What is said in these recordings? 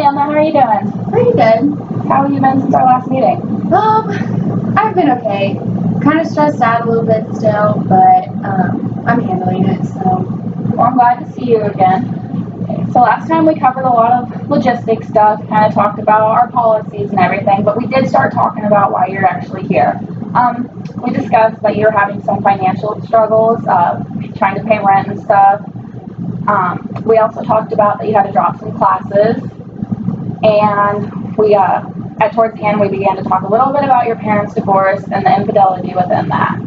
Emma, how are you doing? Pretty good. How have you been since our last meeting? I've been okay. Kind of stressed out a little bit still, but I'm handling it, so. Well, I'm glad to see you again. Okay, so last time we covered a lot of logistics stuff, kind of talked about our policies and everything, but we did start talking about why you're actually here. We discussed that you're having some financial struggles, trying to pay rent and stuff. We also talked about that you had to drop some classes, and towards the end we began to talk a little bit about your parents' divorce and the infidelity within that.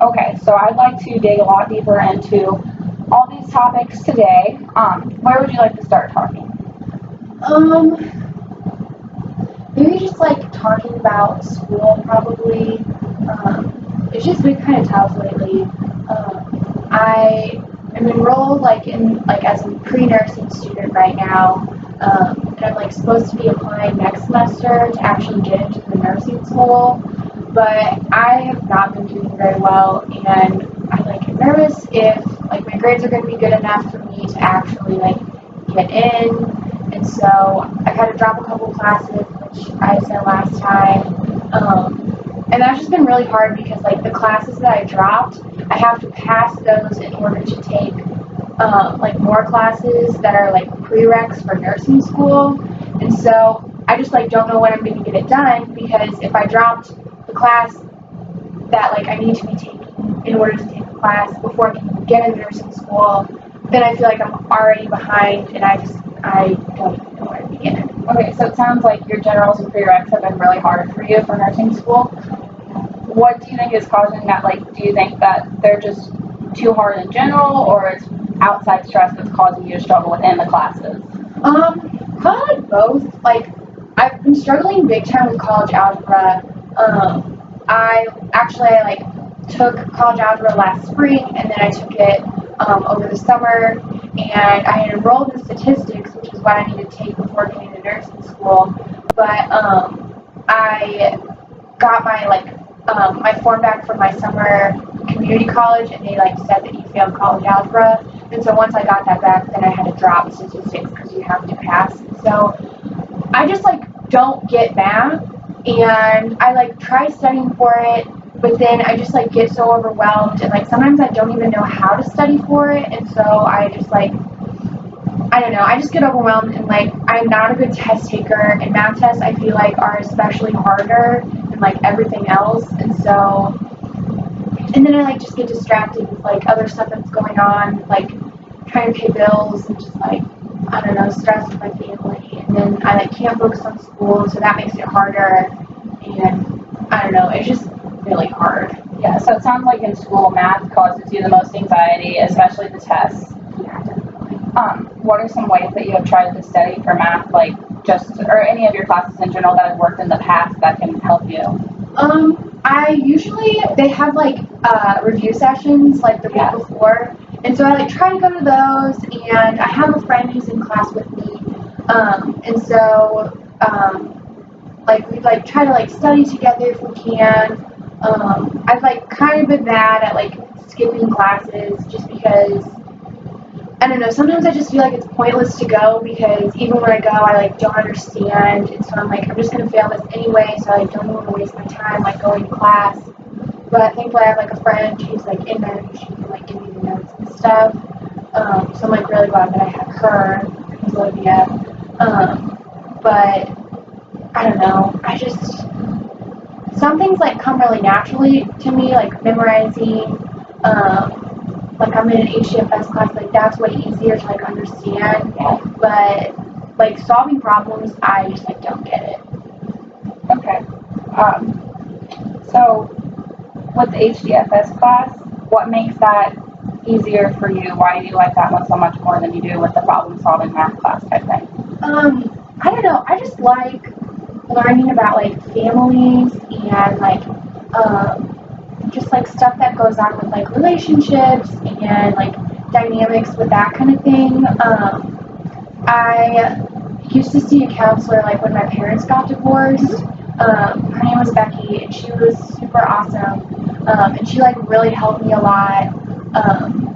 Okay, so I'd like to dig a lot deeper into all these topics today. Where would you like to start talking? Maybe just like talking about school probably. It's just been kind of tough lately. I am enrolled as a pre-nursing student right now. And I'm like supposed to be applying next semester to actually get into the nursing school, but I have not been doing very well, and I'm like nervous if like my grades are going to be good enough for me to actually like get in, and so I've had to drop a couple classes, which I said last time, and that's just been really hard because like the classes that I dropped, I have to pass those in order to take like more classes that are like prereqs for nursing school, and so I just like don't know when I'm going to get it done, because if I dropped the class that like I need to be taking in order to take the class before I can even get into nursing school, then I feel like I'm already behind, and I don't even know where to begin. Okay, so it sounds like your generals and prereqs have been really hard for you for nursing school. What do you think is causing that? Like, do you think that they're just too hard in general, or it's outside stress that's causing you to struggle within the classes? Probably like both. Like, I've been struggling big time with college algebra. I took college algebra last spring, and then I took it over the summer, and I had enrolled in statistics, which is what I needed to take before getting to nursing school. But I got my form back from my summer community college, and they like said that you failed college algebra, and so once I got that back, then I had to drop statistics because you have to pass. So I just like don't get math, and I like try studying for it, but then I just like get so overwhelmed, and like sometimes I don't even know how to study for it, and so I just like I don't know, I just get overwhelmed, and like I'm not a good test taker, and math tests I feel like are especially harder than like everything else, and then I like just get distracted with like other stuff that's going on, like trying to pay bills and just like I don't know, stress with my family, and then I like can't focus on school, so that makes it harder, and I don't know, it's just really hard. Yeah, so it sounds like in school math causes you the most anxiety, especially the tests. Yeah, definitely. What are some ways that you have tried to study for math, like or any of your classes in general that have worked in the past that can help you? They have like review sessions like the week before, and so I like try to go to those, and I have a friend who's in class with me, and so like we like try to like study together if we can. I've like kind of been bad at like skipping classes just because I don't know, sometimes I just feel like it's pointless to go, because even when I go, I like don't understand, and so I'm like, I'm just gonna fail this anyway, so I like, don't want to waste my time like going to class. But thankfully I have like a friend who's like in there, and she can like give me the notes and stuff. So I'm like really glad that I have her, who's Olivia. But I don't know, some things like come really naturally to me, like memorizing. Like I'm in an HDFS class, like that's way easier to like understand, but like solving problems, I just like don't get it. Okay. So with the HDFS class, what makes that easier for you? Why do you like that one so much more than you do with the problem solving math class type thing? I don't know, I just like learning about like families and like just like stuff that goes on with like relationships and like dynamics with that kind of thing. I used to see a counselor like when my parents got divorced. Her name was Becky, and she was super awesome. And she like really helped me a lot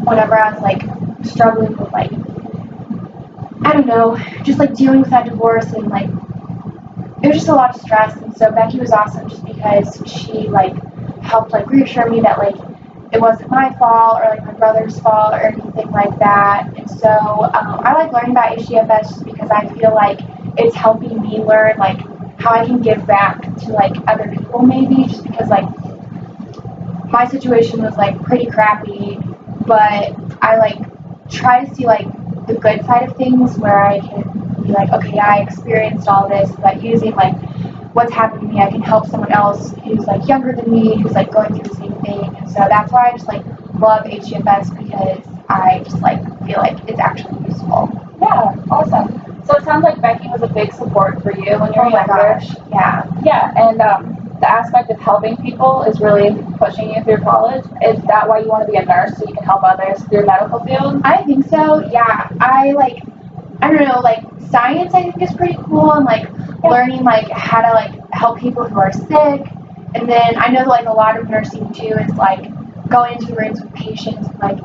whenever I was like struggling with like I don't know, just like dealing with that divorce and like it was just a lot of stress. And so Becky was awesome just because she like helped like reassure me that like it wasn't my fault or like my brother's fault or anything like that. And so I like learning about HDFS just because I feel like it's helping me learn like how I can give back to like other people maybe, just because like my situation was like pretty crappy, but I like try to see like the good side of things where I can be like, okay, yeah, I experienced all this, but using like what's happened to me, I can help someone else who's like younger than me, who's like going through the same thing. And so that's why I just like love HDFS, because I just like feel like it's actually useful. Yeah, awesome. So it sounds like Becky was a big support for you when you were Oh my younger. gosh, yeah. Yeah, and the aspect of helping people is really pushing you through college. Is that why you want to be a nurse, so you can help others through medical field? I think so, yeah. I don't know, like science I think is pretty cool, and like learning like how to like help people who are sick. And then I know like a lot of nursing too is like going into rooms with patients and like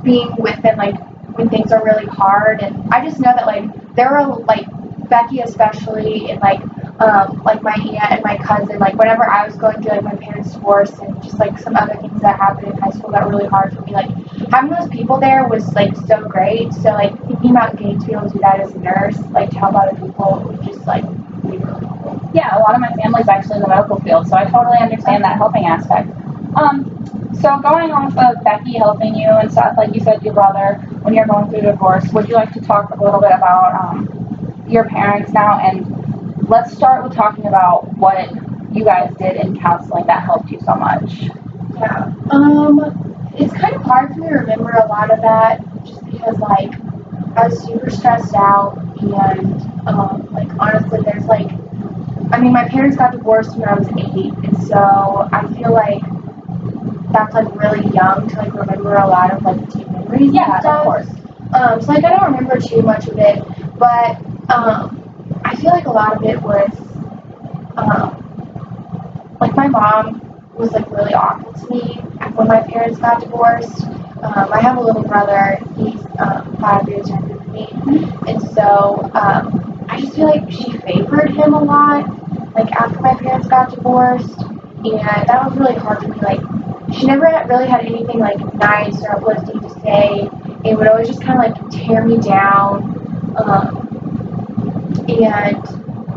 being with them like when things are really hard. And I just know that like there are like Becky especially, and like my aunt and my cousin, like whenever I was going through like my parents' divorce and just like some other things that happened in high school that were really hard for me, like having those people there was like so great. So like thinking about getting to be able to do that as a nurse, like to help other people, would just like be really cool. Yeah, a lot of my family's actually in the medical field, so I totally understand that helping aspect. So going off of Becky helping you and stuff, like you said, your brother, when you're going through a divorce, would you like to talk a little bit about your parents now? And let's start with talking about what you guys did in counseling that helped you so much. Yeah. It's kind of hard for me to remember a lot of that, just because like I was super stressed out, and like honestly, there's like, I mean, my parents got divorced when I was 8, and so I feel like that's like really young to like remember a lot of like deep memories and Yeah, stuff. of course. So like I don't remember too much of it, but I feel like a lot of it was like my mom was like really awful to me when my parents got divorced. I have a little brother. He's 5 years younger than me, and so I just feel like she favored him a lot. Like after my parents got divorced, and that was really hard for me. Like she never really had anything like nice or uplifting to say. It would always just kind of like tear me down, and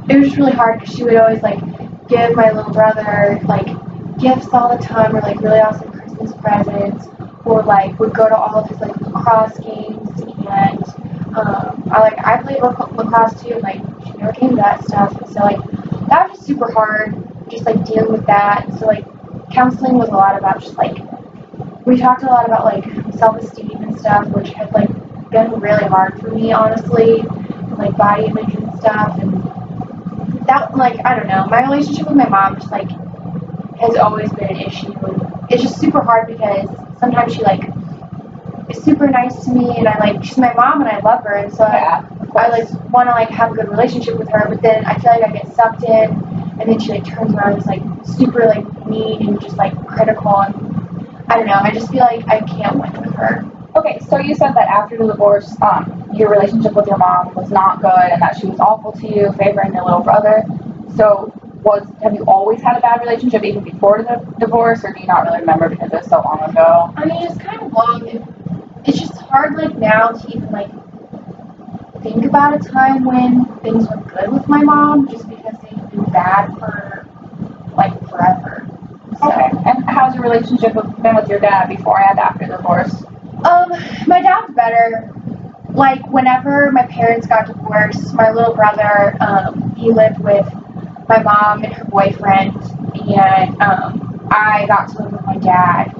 it was just really hard because she would always like give my little brother like gifts all the time, or like really awesome Christmas presents, or like would go to all of his like lacrosse games. And I played lacrosse too, and like she never came to that stuff. And so like that was just super hard, just like dealing with that. So like counseling was a lot about just like, we talked a lot about like self-esteem and stuff, which has like been really hard for me honestly, like body image and stuff. And that, like, I don't know, my relationship with my mom just like has always been an issue. It's just super hard because sometimes she like is super nice to me, and I like, she's my mom and I love her, and so Yeah, I like want to like have a good relationship with her, but then I feel like I get sucked in, and then she like turns around and is like super like mean and just like critical, and I don't know, I just feel like I can't win with her. Okay, so you said that after the divorce, your relationship with your mom was not good, and that she was awful to you, favoring your little brother. So have you always had a bad relationship even before the divorce, or do you not really remember because it was so long ago? I mean, it's kind of long. It's just hard like now to even like think about a time when things were good with my mom, just because they've been bad for like forever. So. Okay, and how's your relationship been with your dad before and after the divorce? My dad's better. Like whenever my parents got divorced, my little brother, he lived with my mom and her boyfriend, and I got to live with my dad,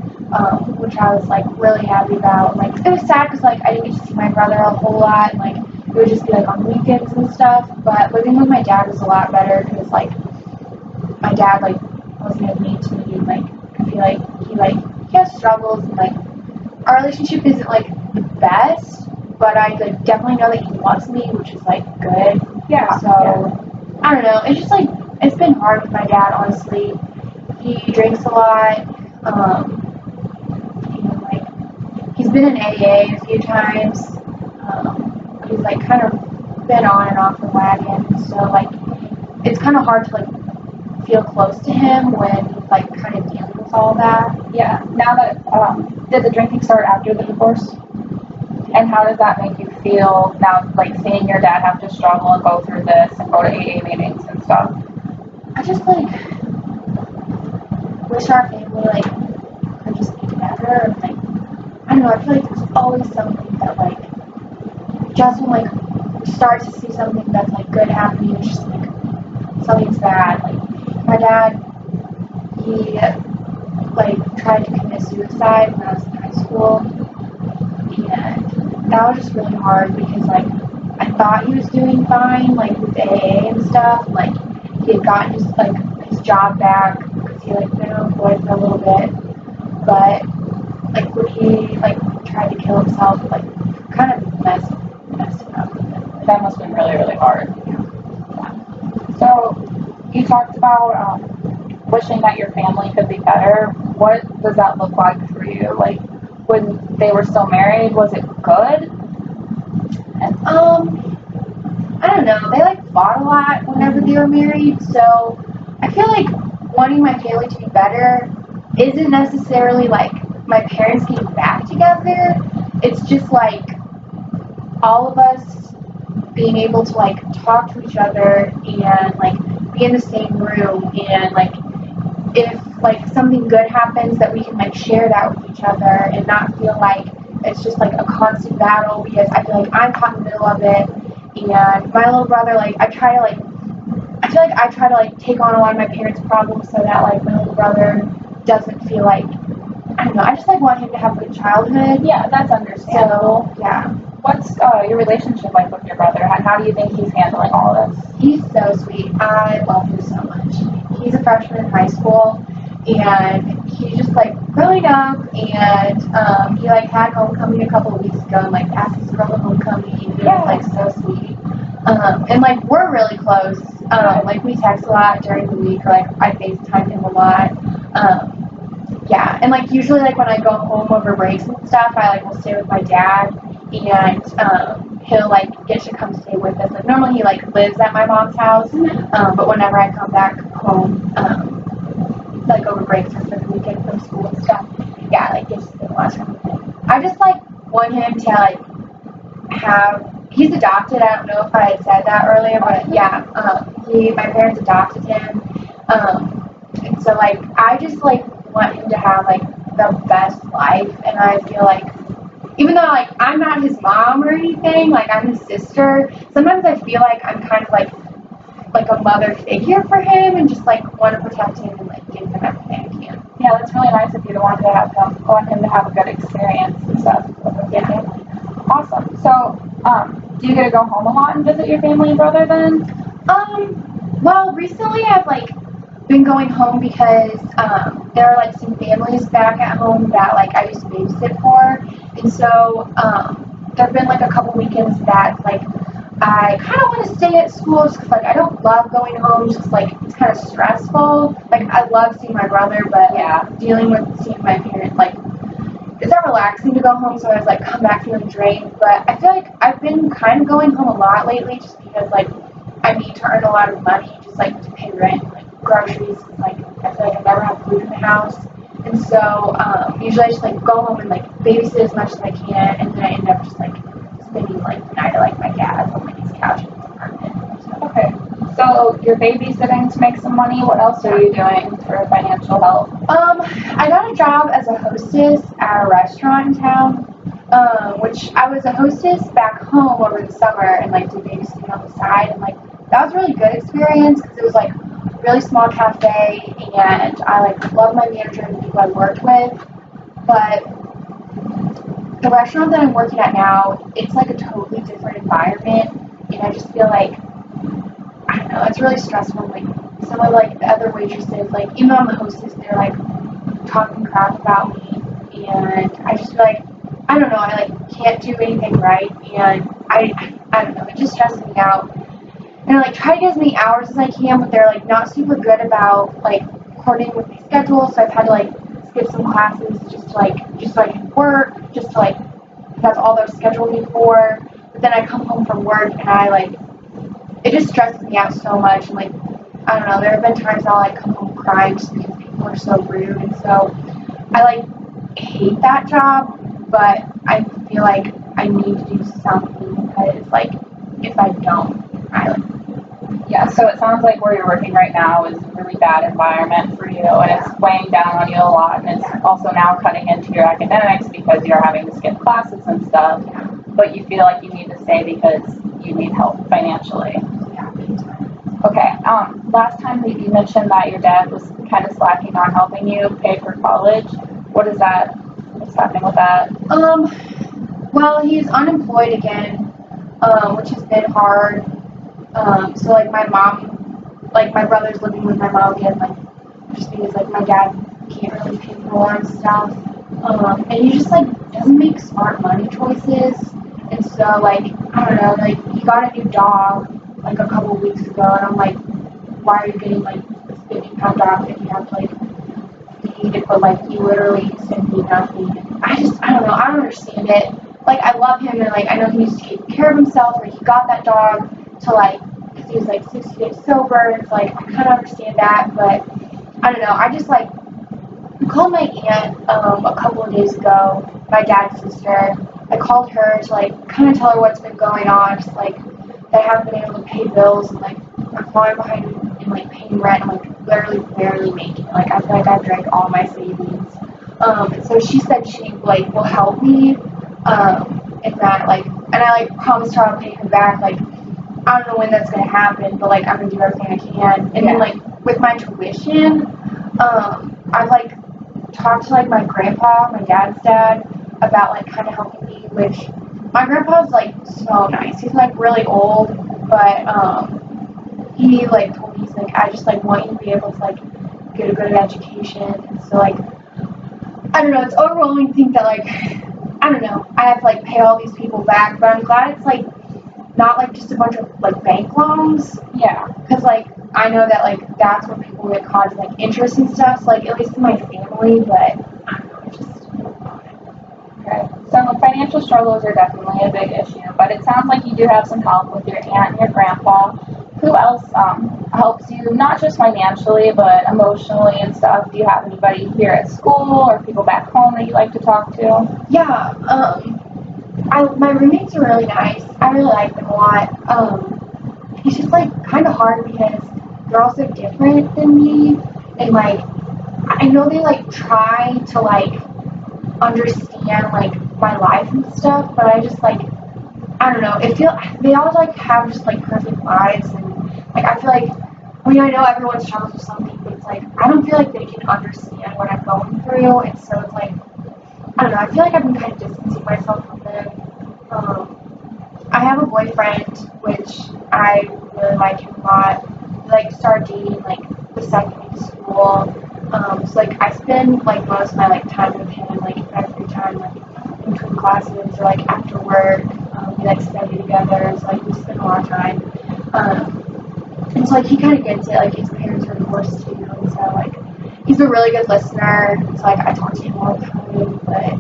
which I was like really happy about. Like it was sad because like I didn't get to see my brother a whole lot, and like it would just be like on weekends and stuff. But living with my dad was a lot better because like my dad like wasn't as mean to me, and like I feel like he has struggles, and like our relationship isn't like the best, but I like definitely know that he loves me, which is like good. Yeah. So I don't know. It's just like it's been hard with my dad, honestly. He drinks a lot. And like he's been in AA a few times. he's like kind of been on and off the wagon. So like it's kind of hard to like feel close to him when he's like kind of dealing with all that. Yeah. Now that did the drinking start after the divorce? And how does that make you feel now, like seeing your dad have to struggle and go through this and go to AA meetings and stuff? I just like wish our family like could just be together and like I don't know, I feel like there's always something that like just when like we start to see something that's like good happening, it's just like something's bad. Like my dad, he like tried to commit suicide when I was in high school, and that was just really hard because like I thought he was doing fine like with AA and stuff, and, like he had gotten his job back because he like been unemployed for a little bit, but like when he like tried to kill himself, it, like kind of messed it up. That must have been really, really hard. Yeah. So you talked about wishing that your family could be better. What does that look like for you? Like when they were still married, was it good? I don't know. They like fought a lot whenever they were married, so I feel like wanting my family to be better isn't necessarily like my parents getting back together. It's just like all of us being able to like talk to each other and like be in the same room, and like if like something good happens that we can like share that with each other and not feel like it's just like a constant battle, because I feel like I'm caught in the middle of it. And my little brother, like I feel like I try to like take on a lot of my parents' problems so that like my little brother doesn't feel like, I don't know, I just like want him to have a good childhood. Yeah, that's understandable. So yeah. What's your relationship like with your brother? How do you think he's handling all this? He's so sweet. I love him so much. He's a freshman in high school, and he's just like growing up, and he like had homecoming a couple of weeks ago, and like asked his girl to homecoming. He was like so sweet. And like we're really close. Like we text a lot during the week, or like I FaceTime him a lot. Yeah, and like usually like when I go home over breaks and stuff, I like will stay with my dad, and he'll like get to come stay with us. Like normally he like lives at my mom's house, but whenever I come back home, like over breaks or for the weekend from school and stuff, yeah, like gets to spend a lot of time with him. I just like want him to like have. He's adopted. I don't know if I had said that earlier, but yeah, my parents adopted him, and so like I just like want him to have like the best life, and I feel like even though like I'm not his mom or anything, like I'm his sister, sometimes I feel like I'm kind of like a mother figure for him, and just like want to protect him and like give him everything I can. Yeah, that's really nice of you to want him to have a good experience and stuff with your family. Awesome. So, do you get to go home a lot and visit your family and brother then? Well, recently I've like been going home because there are like some families back at home that like I used to babysit for, and so there've been like a couple weekends that like I kind of want to stay at school just because like I don't love going home, just like it's kind of stressful. Like I love seeing my brother, but yeah, dealing with seeing my parents, like it's not relaxing to go home, so I was like come back feeling drained. But I feel like I've been kind of going home a lot lately just because like I need to earn a lot of money just like to pay rent, like groceries, like I feel like I never have food in the house. And so usually I just like go home and like babysit as much as I can, and then I end up just like spending like the night at like my dad's on like his couch in his apartment. So. Okay. So you're babysitting to make some money. What else are you doing for financial help? I got a job as a hostess at a restaurant in town, which I was a hostess back home over the summer and like did babysitting on the side, and like that was a really good experience because it was like a really small cafe, and I like love my manager and the people I worked with. But the restaurant that I'm working at now, it's like a totally different environment, and I just feel like, I don't know, it's really stressful. Like some of like the other waitresses, like even though I'm the hostess, they're like talking crap about me, and I just feel like, I don't know, I like can't do anything right, and I don't know, it just stresses me out. And I like try to get as many hours as I can, but they're like not super good about like coordinating with my schedule, so I've had to like skip some classes just so I can work, just to like, that's all they're scheduling me for. but then I come home from work and I like, it just stresses me out so much. And like, I don't know, there have been times I'll like come home crying just because people are so rude. And so I like hate that job, but I feel like I need to do something because like, if I don't, I like, Yeah, so it sounds like where you're working right now is a really bad environment for you, and it's weighing down on you a lot, and it's also now cutting into your academics because you're having to skip classes and stuff, but you feel like you need to stay because you need help financially. yeah. Okay, last time that you mentioned that your dad was kind of slacking on helping you pay for college. What's happening with that? Well, he's unemployed again, which has been hard. So like my mom, like my brother's living with my mom again, like just because like my dad can't really pay for and stuff. And he just like doesn't make smart money choices. And so like, I don't know, like he got a new dog like a couple weeks ago and I'm like, why are you getting like this 50-pound dog that you have to like feed it, but like you literally send me nothing. I don't know, I don't understand it. Like I love him and like I know he needs to take care of himself, or he got that dog to like, because he was like 60 days sober, and it's like I kind of understand that, but I don't know, I just like called my aunt a couple of days ago, my dad's sister. I called her to like kind of tell her what's been going on, just like that I haven't been able to pay bills and like I'm falling behind in like paying rent. I'm like literally barely making it. Like I feel like I've drank all my savings. And so she said she like will help me. And that like, and I like promised her I'll pay her back. Like I don't know when that's gonna happen, but like I'm gonna do everything I can. And then like with my tuition, I've like talked to like my grandpa, my dad's dad, about like kind of helping me. Which my grandpa's like so nice. He's like really old, but he like told me, he's like, I just like want you to be able to like get a good education. And so like I don't know, it's overwhelming to think that like I don't know, I have to like pay all these people back, but I'm glad it's like not like just a bunch of like bank loans. Yeah. Because like I know that like that's where people get caught, like interest and stuff. So like at least in my family, but I don't know, it's just Okay. So financial struggles are definitely a big issue, but it sounds like you do have some help with your aunt and your grandpa. Who else helps you, not just financially, but emotionally and stuff? Do you have anybody here at school or people back home that you like to talk to? yeah. My roommates are really nice. I really like them a lot. It's just like kind of hard because they're also different than me, and like I know they like try to like understand like my life and stuff, but I just like I don't know. They all like have just like perfect lives, and like I feel like I know everyone struggles with something, but it's like I don't feel like they can understand what I'm going through, and so it's like I don't know. I feel like I've been kind of distancing myself from them. I have a boyfriend, which I really like him a lot. We like started dating like the second week of school. So like I spend like most of my like time with him, like every time like in between classes or like after work. We like study together, so like we spend a lot of time. And so like he kind of gets it. Like his parents are divorced too, and so like he's a really good listener. So like I talk to him all the time, but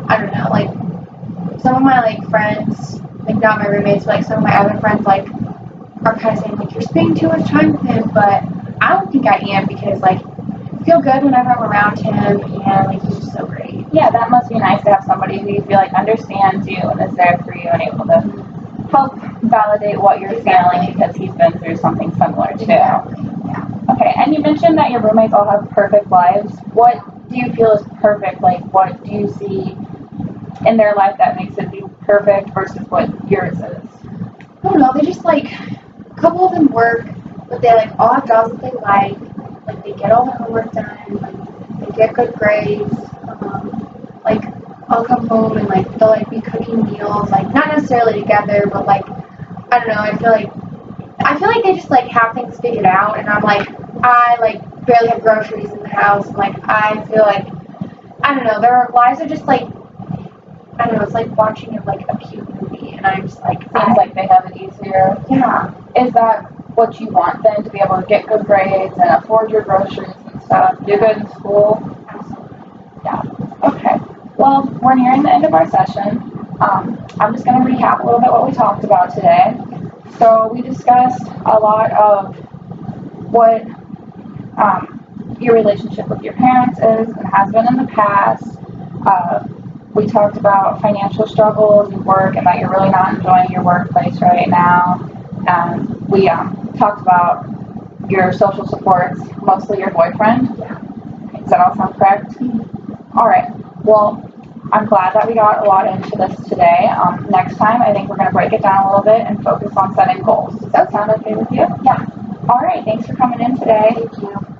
I don't know, like some of my like friends, like not my roommates, but like some of my other friends like are kind of saying like you're spending too much time with him, but I don't think I am because like I feel good whenever I'm around him, and like he's just so great. Yeah, that must be nice to have somebody who you feel like understands you and is there for you and able to help validate what you're feeling because he's been through something similar too. Exactly. Yeah. Okay, and you mentioned that your roommates all have perfect lives. What do you feel is perfect? Like, what do you see in their life that makes it be perfect versus what yours is? I don't know, they just like, a couple of them work, but they like all have jobs that they like they get all their homework done, like they get good grades, like I'll come home and like they'll like be cooking meals, like not necessarily together, but like, I don't know, I feel like they just like have things figured out, and I'm like, I like barely have groceries in the house, and like I feel like, I don't know, their lives are just like, I don't know, it's like watching like a cute movie, and I'm just like, Seems like they have it easier. yeah. Is that what you want then, to be able to get good grades and afford your groceries and stuff, do good in school? Absolutely. Yeah. Okay. Well, we're nearing the end of our session. I'm just going to recap a little bit what we talked about today. So we discussed a lot of what your relationship with your parents is and has been in the past. We talked about financial struggles and work and that you're really not enjoying your workplace right now. We talked about your social supports, mostly your boyfriend. Yeah. Does that all sound correct? All right. Well, I'm glad that we got a lot into this today. Next time, I think we're going to break it down a little bit and focus on setting goals. Does that sound okay with you? Yeah. All right. Thanks for coming in today. Thank you.